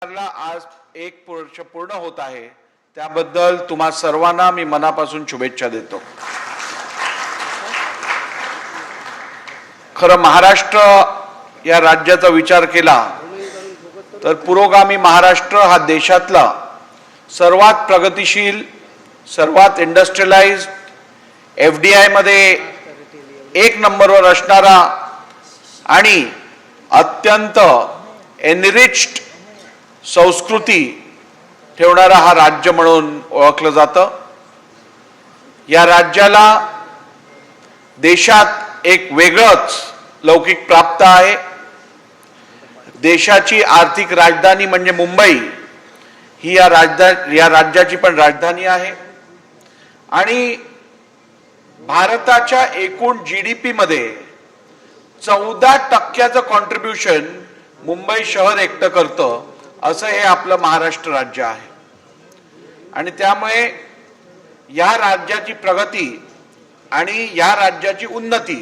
सरकारला आज 1 वर्ष पूर्ण होत आहे, त्याबद्दल तुम्हा सर्वांना मी मनापासून शुभेच्छा देतो। खरं महाराष्ट्र या राज्याचा विचार केला तर पुरोगामी महाराष्ट्र हा देशातला सर्वात प्रगतिशील, सर्वात इंडस्ट्रियलाइज्ड, FDI मध्ये 1 नंबरवर असणारा आणि अत्यंत एनरिच्ड संस्कृती ठेवणारा हा राज्य म्हणून ओळखलं जातं। या राज्याला देशात एक वेगळंच लौकिक प्राप्त आहे। देशाची आर्थिक राजधानी म्हणजे मुंबई ही या राज्याची पण राजधानी आहे आणि भारताच्या एकूण GDP मध्ये 14% कॉन्ट्रिब्यूशन मुंबई शहर एकटं करतं, असं हे आपलं महाराष्ट्र राज्य आहे। आणि त्यामुळे या राज्याची प्रगती आणि या राज्याची उन्नती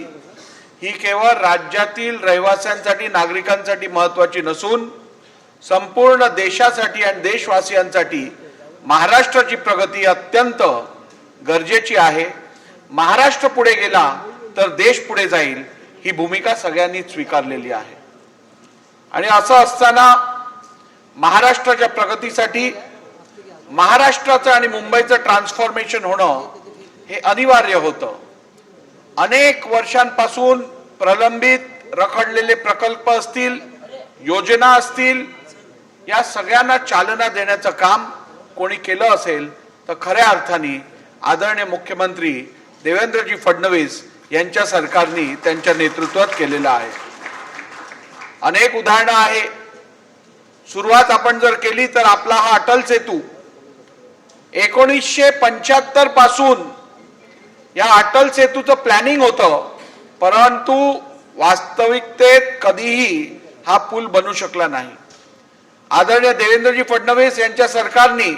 ही केवळ राज्यातील रहिवाशांसाठी, नागरिकांसाठी महत्त्वाची नसून संपूर्ण देशासाठी आणि देशवासियांसाठी महाराष्ट्राची प्रगती अत्यंत गरजेची आहे। महाराष्ट्र पुढे गेला तर देश पुढे जाईल ही भूमिका सगळ्यांनी स्वीकारलेली आहे। आणि असं असताना महाराष्ट्राच्या प्रगतीसाठी महाराष्ट्राचं आणि मुंबईचं ट्रान्सफॉर्मेशन होणं हे अनिवार्य होतं। अनेक वर्षांपासून प्रलंबित रखडलेले प्रकल्प असतील, योजना असतील, या सगळ्यांना चालना देण्याचं काम कोणी केलं असेल तर खऱ्या अर्थाने आदरणीय मुख्यमंत्री देवेंद्रजी फडणवीस यांच्या सरकारने त्यांच्या नेतृत्वात केलेलं आहे। अनेक उदाहरणं आहे। सुरुवात आपण जर केली तर आपला हा अटल सेतू 1975 पासून या अटल सेतूचं प्लॅनिंग होतं, परंतु वास्तविकतेत कधीही हा पूल बनू शकला नाही। आदरणीय देवेंद्रजी फडणवीस यांच्या सरकारने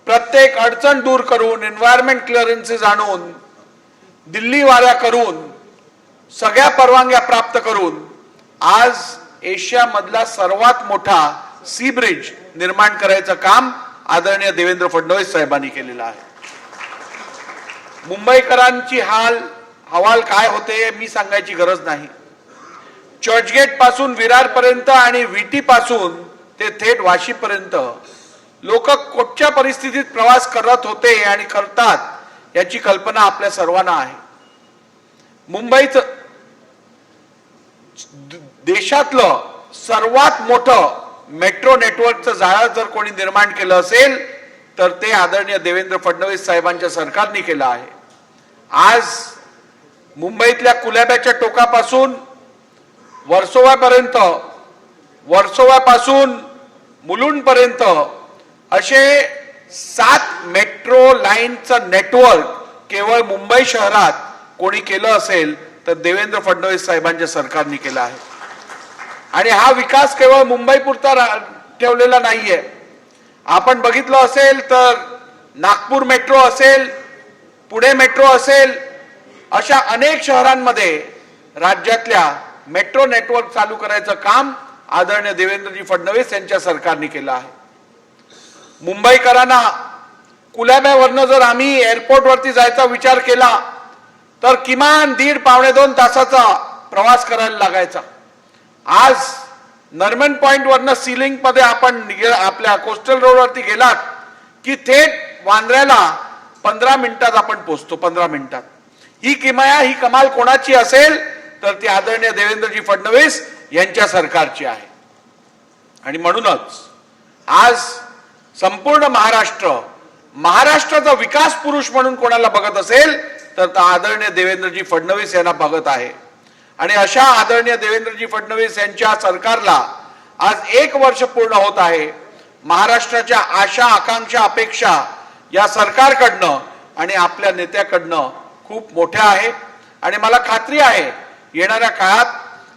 प्रत्येक अडचण दूर करून, एन्व्हायरमेंट क्लिअरन्सेस आणून, दिल्ली वाऱ्या करून, सगळ्या परवानग्या प्राप्त करून आज एशियामधला सर्वात मोठा सी ब्रिज निर्माण करायचं काम आदरणीय देवेंद्र फडणवीस साहेबांनी केलेलं आहे। मुंबईकरांची हवाल काय होते मी सांगायची गरज नाही। चर्चगेट पासून विरार पर्यंत आणि विटी पासून ते थेट वाशी पर्यंत लोक कोणत्या परिस्थितीत प्रवास करत होते आणि करतात याची कल्पना आपल्या सर्वांना आहे। मुंबईचं देशातलं सर्वात मोठं मेट्रो नेटवर्कचं जाळं जर कोणी निर्माण केलं असेल तर ते आदरणीय देवेंद्र फडणवीस साहेबांच्या सरकारने केलं आहे। आज मुंबईतल्या कुलाब्याच्या टोकापासून वर्सोवापर्यंत, वर्सोवापासून मुलुंडपर्यंत असे 7 मेट्रो लाईनचं नेटवर्क केवळ मुंबई शहरात कोणी केलं असेल तर देवेंद्र फडणवीस साहेबांच्या सरकारने केला आहे। आणि हा विकास केवळ मुंबईपुरता ठेवलेला नाहीये। आपण बघितलं असेल तर नागपूर मेट्रो असेल, पुणे मेट्रो असेल, अशा अनेक शहरांमध्ये राज्यातल्या मेट्रो नेटवर्क चालू करायचं काम आदरणीय देवेंद्रजी फडणवीस यांच्या सरकारने केलं आहे। मुंबईकरांना कुलाब्यावरनं जर आम्ही एअरपोर्टवरती जायचा विचार केला तर किमान 1.5-2 तासाचा प्रवास करायला लागायचा। आज नर्मन पॉइंट वरनं सीलिंग मध्ये आपण आपल्या कोस्टल रोडवरती गेलात की थेट वांद्र्याला 15 मिनिटात आपण पोहोचतो। 15 मिनिटात। ही किमया, ही कमाल कोणाची असेल तर ती आदरणीय देवेंद्रजी फडणवीस यांच्या सरकारची आहे। आणि म्हणूनच आज संपूर्ण महाराष्ट्राचा विकास पुरुष म्हणून कोणाला बघत असेल तर आदरणीय देवेंद्रजी फडणवीस यांना बघत आहे। आणि अशा आदरणीय देवेंद्रजी फडणवीस यांच्या सरकारला आज 1 वर्ष पूर्ण होत आहे। महाराष्ट्राच्या आशा, आकांक्षा, अपेक्षा या सरकारकडनं आणि आपल्या नेत्याकडनं खूप मोठ्या आहे। आणि मला खात्री आहे येणाऱ्या काळात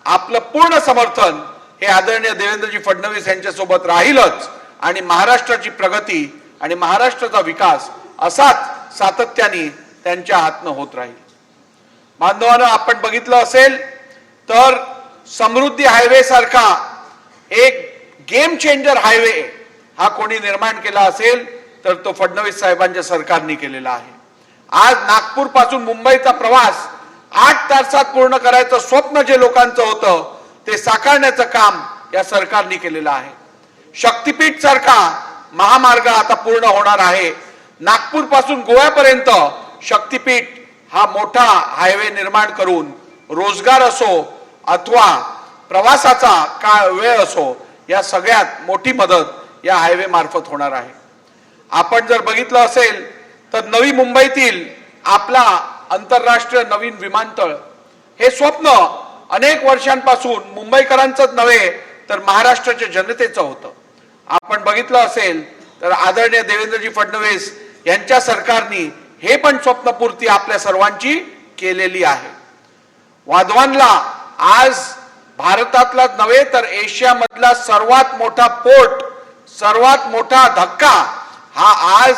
आपलं पूर्ण समर्थन हे आदरणीय देवेंद्रजी फडणवीस यांच्या सोबत राहीलच आणि महाराष्ट्राची प्रगती आणि महाराष्ट्राचा विकास असाच सातत्याने त्यांच्या हातनं होत राहील। बांधवांनो, आपण बघितलं असेल तर समृद्धी हायवे सारखा एक गेम चेंजर हायवे हा कोणी निर्माण केला असेल तर तो फडणवीस साहेबांच्या सरकारने केलेला आहे. आज नागपूर पासून मुंबईचा प्रवास 8 तासात पूर्ण करायचं स्वप्न जे लोकांचं होतं ते साकारण्याचं काम या सरकारने केलेलं आहे. शक्तीपीठ सारखा महामार्ग आता पूर्ण होणार आहे. नागपूर पासून गोव्यापर्यंत शक्तीपीठ हा मोठा हायवे निर्माण करून रोजगार असो अथवा प्रवासाचा वेळ असो या सगळ्यात मोठी मदत या हायवे मार्फत होणार आहे. आपण जर बघितलं असेल तर नवी मुंबईतील आपला आंतरराष्ट्रीय नवीन विमानतळ हे स्वप्न अनेक वर्षांपासून मुंबईकरांचंच नव्हे तर महाराष्ट्राच्या जनतेचं होतं. आपण बघितलं असेल तर आदरणीय देवेंद्रजी फडणवीस यांच्या सरकारने हे पण स्वप्नपूर्ती आपल्या सर्वांची केलेली आहे. वाधवानला आज भारतातला नव्हे तर एशियामधला सर्वात मोठा पोर्ट, सर्वात मोठा धक्का हा आज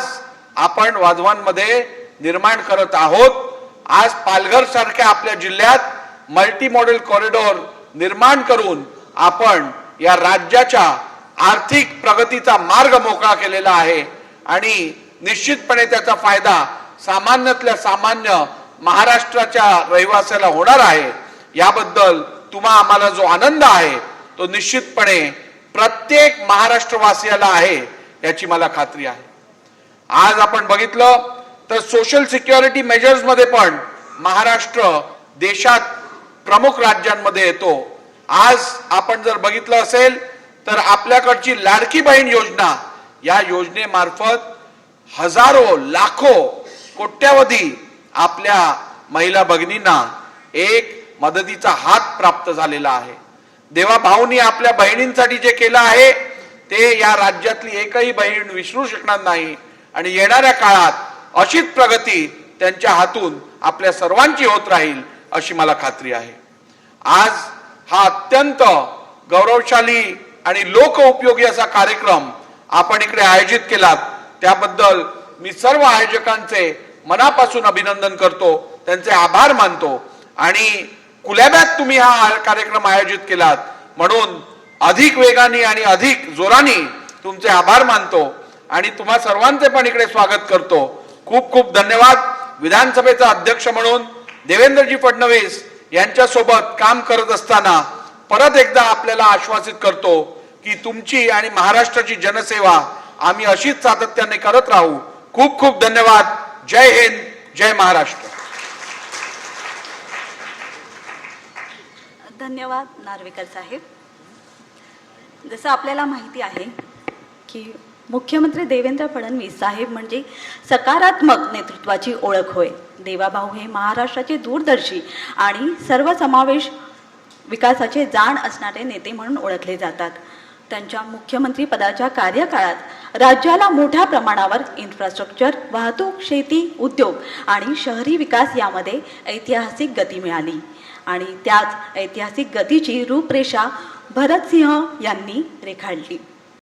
आपण वाधवानमध्ये निर्माण करत आहोत. आज पालघर सारख्या आपल्या जिल्ह्यात मल्टी मॉडेल कॉरिडॉर निर्माण करून आपण या राज्याच्या आर्थिक प्रगतीचा मार्ग मोकळा केलेला आहे आणि निश्चितपणे त्याचा फायदा सामान्यातल्या सामान्य महाराष्ट्राच्या रहिवाशाला होणार आहे. याबद्दल तुम्हा आम्हाला जो आनंद आहे तो निश्चितपणे प्रत्येक महाराष्ट्रवासियाला आहे याची मला खात्री आहे. आज आपण बघितलं तर सोशल सिक्युरिटी मेजर्स मध्ये पण महाराष्ट्र देशात प्रमुख राज्यांमध्ये येतो. आज आपण जर बघितलं असेल तर आपल्याकडची लाडकी बहीण योजना या योजनेमार्फत हजारो लाखो कोट्यावधी आपल्या महिला भगिनींना एक मदतीचा हात प्राप्त झालेला आहे. देवा भाऊनी आपल्या बहिणींसाठी जे केलं आहे ते या राज्यातली एकही बहीण विसरू शकणार नाही आणि येणाऱ्या काळात अशीच प्रगती त्यांच्या हातून आपल्या सर्वांची होत राहील अशी मला खात्री आहे. आज हा अत्यंत गौरवशाली आणि लोकउपयोगी असा कार्यक्रम आपण इकडे आयोजित केलात त्याबद्दल मी सर्व आयोजकांचे मनापासून अभिनंदन करतो, त्यांचे आभार मानतो आणि कुलाब्यात तुम्ही हा कार्यक्रम आयोजित केलात म्हणून अधिक वेगाने आणि अधिक जोराने तुमचे आभार मानतो आणि तुम्हा सर्वांचे पण इकडे स्वागत करतो. खूप खूप धन्यवाद. विधानसभेचा अध्यक्ष म्हणून देवेंद्रजी फडणवीस यांच्या सोबत काम करत असताना परत एकदा आपल्याला आश्वासित करतो की तुमची आणि महाराष्ट्राची जनसेवा आम्ही अशीच सातत्याने करत राहू. खूप खूप धन्यवाद. जय हिंद, जय महाराष्ट्र. धन्यवाद नार्वेकर साहेब. जसं आपल्याला माहिती आहे की मुख्यमंत्री देवेंद्र फडणवीस साहेब म्हणजे सकारात्मक नेतृत्वाची ओळख होय. देवाभाऊ हे महाराष्ट्राचे दूरदर्शी आणि सर्वसमावेश विकासाचे जाण असणारे नेते म्हणून ओळखले जातात. त्यांच्या मुख्यमंत्री पदाच्या कार्यकाळात राज्याला मोठ्या प्रमाणावर इन्फ्रास्ट्रक्चर, वाहतूक, शेती, उद्योग आणि शहरी विकास यामध्ये ऐतिहासिक गती मिळाली आणि त्याच ऐतिहासिक गतीची रूपरेषा भरतसिंह यांनी रेखाटली.